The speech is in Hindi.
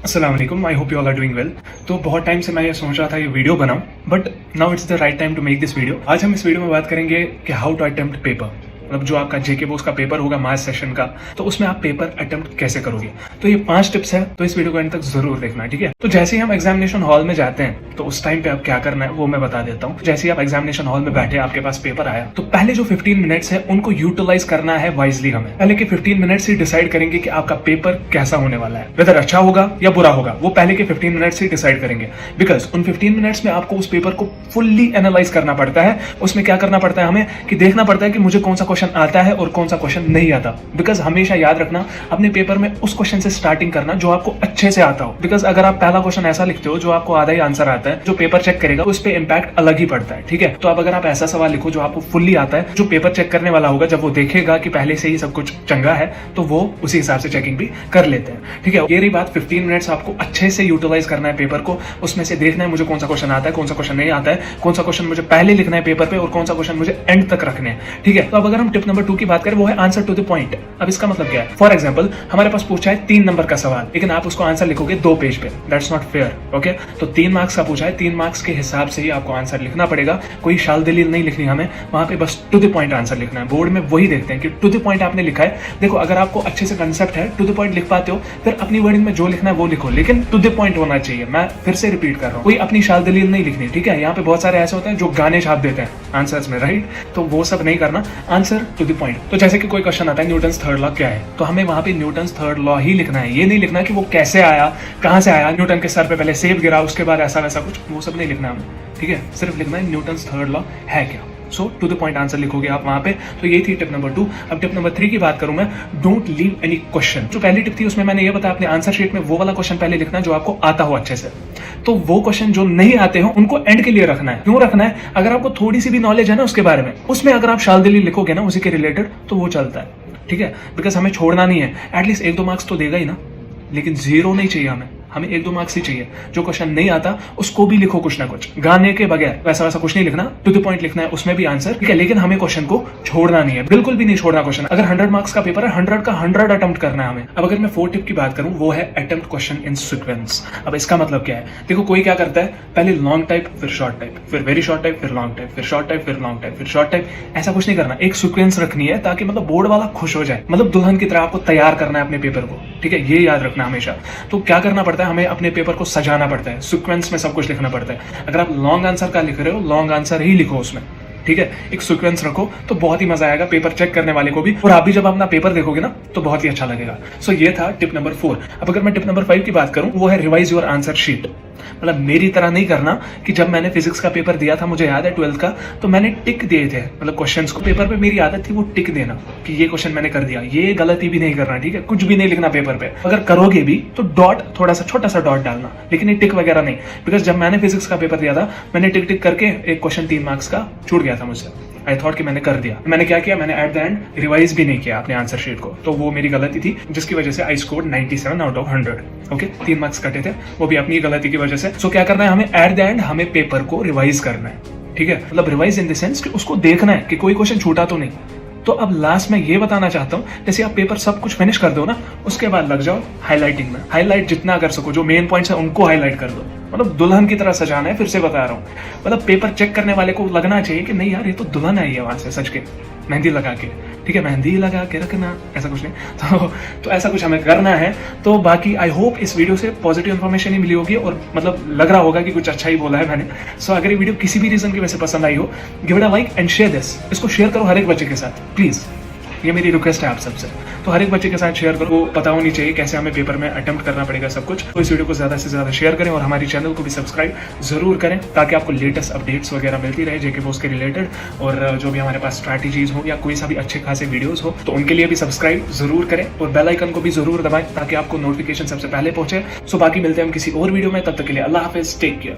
अस्सलाम वालेकुम, I hope you all are doing well. तो बहुत टाइम से मैं ये सोच रहा था ये वीडियो बनाऊं, but now it's the right time to make this video. आज हम इस वीडियो में बात करेंगे कि हाउ टू अटेम्प्ट पेपर, मतलब जो आपका जेके बोस का पेपर होगा मास सेशन का, तो उसमें आप पेपर अटेम्प्ट कैसे करोगे। तो ये 5 टिप्स है, तो इस वीडियो को एंड तक जरूर देखना, ठीक है। तो जैसे ही हम एग्जामिनेशन हॉल में जाते हैं तो उस टाइम पे आप क्या करना है वो मैं बता देता हूँ। जैसे ही आप एग्जामिनेशन हॉल में बैठे, आपके पास पेपर आया, तो पहले जो 15 मिनट्स है उनको यूटिलाइज करना है वाइजली। हमें पहले के 15 मिनट्स ही डिसाइड करेंगे कि आपका पेपर कैसा होने वाला है, वेदर अच्छा होगा या बुरा होगा, वो पहले के 15 मिनट्स ही डिसाइड करेंगे। बिकॉज उन 15 मिनट्स में आपको उस पेपर को फुल्ली एनालाइज करना पड़ता है। उसमें क्या करना पड़ता है हमें कि देखना पड़ता है कि मुझे कौन सा क्वेश्चन आता है और कौन सा क्वेश्चन नहीं आता। बिकॉज हमेशा याद रखना अपने पेपर में उस क्वेश्चन से स्टार्टिंग करना जो आपको अच्छे से आता हो। बिकॉज अगर आप पहला क्वेश्चन ऐसा लिखते हो जो आपको आधा ही आंसर आता है, जो पेपर चेक करेगा उस पर इंपैक्ट अलग ही पड़ता है, ठीक है। तो अब अगर आप ऐसा सवाल लिखो जो आपको फुल्ली आता है, जो पेपर चेक करने वाला होगा जब वो देखेगा कि पहले से ही सब कुछ चंगा है तो वो उसी हिसाब से चेकिंग भी कर लेते हैं, ठीक है। ये रही बात, 15 मिनट्स आपको अच्छे से यूटिलाइज करना है पेपर को। उसमें से देखना है मुझे कौन सा क्वेश्चन आता है, कौन सा क्वेश्चन नहीं आता है, कौन सा क्वेश्चन मुझे पहले लिखना है पेपर पे और कौन सा क्वेश्चन मुझे एंड तक रखने हैं, ठीक है। तो अब अगर हम टिप नंबर 2 की बात करें, वो है आंसर टू द पॉइंट। अब इसका मतलब क्या है? फॉर एग्जाम्पल हमारे पास पूछा है 3 नंबर का सवाल, लेकिन आप उसको आंसर लिखोगे 2 पेज पे, दैट्स नॉट फेयर, ओके। तो 3 मार्क्स का पूछा है, 3 मार्क्स के हिसाब से ही आपको आंसर लिखना पड़ेगा। कोई शाल दलील नहीं लिखनी हमें, वहां पे बस टू द पॉइंट आंसर लिखना है। बोर्ड में वही देखते हैं कि टू द पॉइंट आपने लिखा है। देखो, अगर आपको अच्छे से कंसेप्ट है, टू द पॉइंट लिख पाते हो, फिर अपनी वर्डिंग में जो लिखना है वो लिखो, लेकिन टू द पॉइंट होना चाहिए। मैं फिर से रिपीट कर रहा हूँ, कोई अपनी शाल दलील नहीं लिखनी, ठीक है। यहाँ पे बहुत सारे ऐसे होते हैं जो गाने छाप देते हैं आंसर्स में, राइट। तो वो सब नहीं करना, आंसर टू द पॉइंट। तो जैसे कि कोई क्वेश्चन आता है न्यूटन्स थर्ड लॉ क्या है, तो हमें वहां पे न्यूटन्स थर्ड लॉ ही लिखना है। ये नहीं लिखना कि वो कैसे आया, कहां से आया, न्यूटन के सर पे पहले सेब गिरा उसके बाद ऐसा वैसा कुछ, वो सब नहीं लिखना हमें, ठीक है। सिर्फ लिखना है न्यूटन्स थर्ड लॉ है क्या। सो टू द पॉइंट आंसर लिखोगे आप वहां पे। तो ये थी टिप नंबर 2। अब टिप नंबर 3 की बात करूं मैं, डोंट लीव एनी क्वेश्चन। जो पहली टिप थी उसमें मैंने ये बताया अपने आंसर शीट में वो वाला क्वेश्चन पहले लिखना जो आपको आता हो अच्छे से। तो वो क्वेश्चन जो नहीं आते हो उनको एंड के लिए रखना है। क्यों रखना है? अगर आपको थोड़ी सी भी नॉलेज है ना उसके बारे में, उसमें अगर आप शाल दिली लिखोगे ना उसी के रिलेटेड, तो वो चलता है, ठीक है। बिकॉज हमें छोड़ना नहीं है। एटलीस्ट 1-2 मार्क्स तो देगा ही ना, लेकिन 0 नहीं चाहिए हमें 1-2 मार्क्स ही चाहिए। जो क्वेश्चन नहीं आता उसको भी लिखो कुछ ना कुछ, गाने के बगैर वैसा वैसा कुछ नहीं लिखना, टू द पॉइंट लिखना है, उसमें भी आंसर, ठीक है। लेकिन हमें क्वेश्चन को छोड़ना नहीं है, बिल्कुल भी नहीं छोड़ना क्वेश्चन। अगर 100 मार्क्स का पेपर है, 100 का 100 अटेम्प्ट करना है हमें। अब अगर मैं 4 टिप की बात करूं, वो है अटेम्प्ट क्वेश्चन इन सीक्वेंस। अब इसका मतलब क्या है? देखो, कोई क्या करता है, पहले लॉन्ग टाइप, फिर शॉर्ट टाइप, फिर वेरी शॉर्ट टाइप, फिर लॉन्ग टाइप, फिर शॉर्ट टाइप, फिर लॉन्ग टाइप, फिर शॉर्ट टाइप। ऐसा कुछ नहीं करना, एक सीक्वेंस रखनी है ताकि मतलब बोर्ड वाला खुश हो जाए। मतलब दुल्हन की तरह आपको तैयार करना है अपने पेपर को, ठीक है। ये याद रखना हमेशा। तो क्या करना पड़ता है हमें, अपने पेपर को सजाना पड़ता है, सीक्वेंस में सब कुछ लिखना पड़ता है। अगर आप लॉन्ग आंसर का लिख रहे हो, लॉन्ग आंसर ही लिखो उसमें, ठीक है। एक सीक्वेंस रखो तो बहुत ही मजा आएगा पेपर चेक करने वाले को भी, और आप भी जब अपना पेपर देखोगे ना तो बहुत ही अच्छा लगेगा। सो ये था टिप नंबर 4। अब अगर मैं टिप नंबर 5 की बात करूं, वो है रिवाइज योर आंसर शीट। मतलब मेरी तरह नहीं करना कि जब मैंने फिजिक्स का पेपर दिया था, मुझे याद है 12th का, तो मैंने टिक दिए थे, मतलब क्वेश्चंस को पेपर पे मेरी आदत थी वो टिक देना कि ये क्वेश्चन मैंने कर दिया। ये गलती भी नहीं करना, ठीक है। कुछ भी नहीं लिखना पेपर पे। अगर करोगे भी तो डॉट, थोड़ा सा छोटा सा डॉट डालना, लेकिन ये टिक वगैरह नहीं। बिकॉज जब मैंने फिजिक्स का पेपर दिया था, मैंने टिक टिक करके एक क्वेश्चन 3 मार्क्स का छूट गया था मुझसे। आई थॉट कि मैंने कर दिया। मैंने क्या किया, मैंने एट द एंड रिवाइज भी नहीं किया अपने आंसर शीट को। तो वो मेरी गलती थी, जिसकी वजह से I scored 97 out of 100। Okay, 3 marks कटे थे, वो भी अपनी गलती की वजह से। सो क्या करना है हमें, एट द एंड हमें पेपर को रिवाइज करना है, ठीक है। मतलब रिवाइज इन द सेंस कि उसको देखना है कि कोई क्वेश्चन छूटा तो नहीं। तो अब लास्ट में ये बताना चाहता हूँ, जैसे आप पेपर सब कुछ फिनिश कर दो ना, उसके बाद लग जाओ हाईलाइटिंग में। हाईलाइट जितना कर सको, जो मेन पॉइंट्स है उनको हाईलाइट कर दो। मतलब दुल्हन की तरह सजाना है, फिर से बता रहा हूँ। मतलब पेपर चेक करने वाले को लगना चाहिए कि नहीं यार, ये तो दुल्हन आई है वहां से सच के, मेहंदी लगा के, ठीक है। मेहंदी लगा के रखना, ऐसा कुछ नहीं। तो ऐसा कुछ हमें करना है। तो बाकी आई होप इस वीडियो से पॉजिटिव इन्फॉर्मेशन ही मिली होगी, और मतलब लग रहा होगा कि कुछ अच्छा ही बोला है मैंने। सो अगर ये वीडियो किसी भी रीजन की वजह से पसंद आई हो, give it a like and share this. इसको शेयर करो हर एक बच्चे के साथ, प्लीज। ये मेरी रिक्वेस्ट है आप सबसे। तो हर एक बच्चे के साथ शेयर करो, वो पता होनी चाहिए कैसे हमें पेपर में अटेम्प्ट करना पड़ेगा सब कुछ। तो इस वीडियो को ज्यादा से ज्यादा शेयर करें और हमारी चैनल को भी सब्सक्राइब जरूर करें, ताकि आपको लेटेस्ट अपडेट्स वगैरह मिलती रहे जेके बोस के रिलेटेड। और जो भी हमारे पास स्ट्रैटेजीज हो या कोई सा भी अच्छे खासे वीडियोस हो, तो उनके लिए भी सब्सक्राइब जरूर करें और बेल आइकन को भी जरूर दबाएं ताकि आपको नोटिफिकेशन सबसे पहले पहुंचे। सो बाकी मिलते हैं हम किसी और वीडियो में, तब तक के लिए अल्लाह हाफिज, टेक केयर।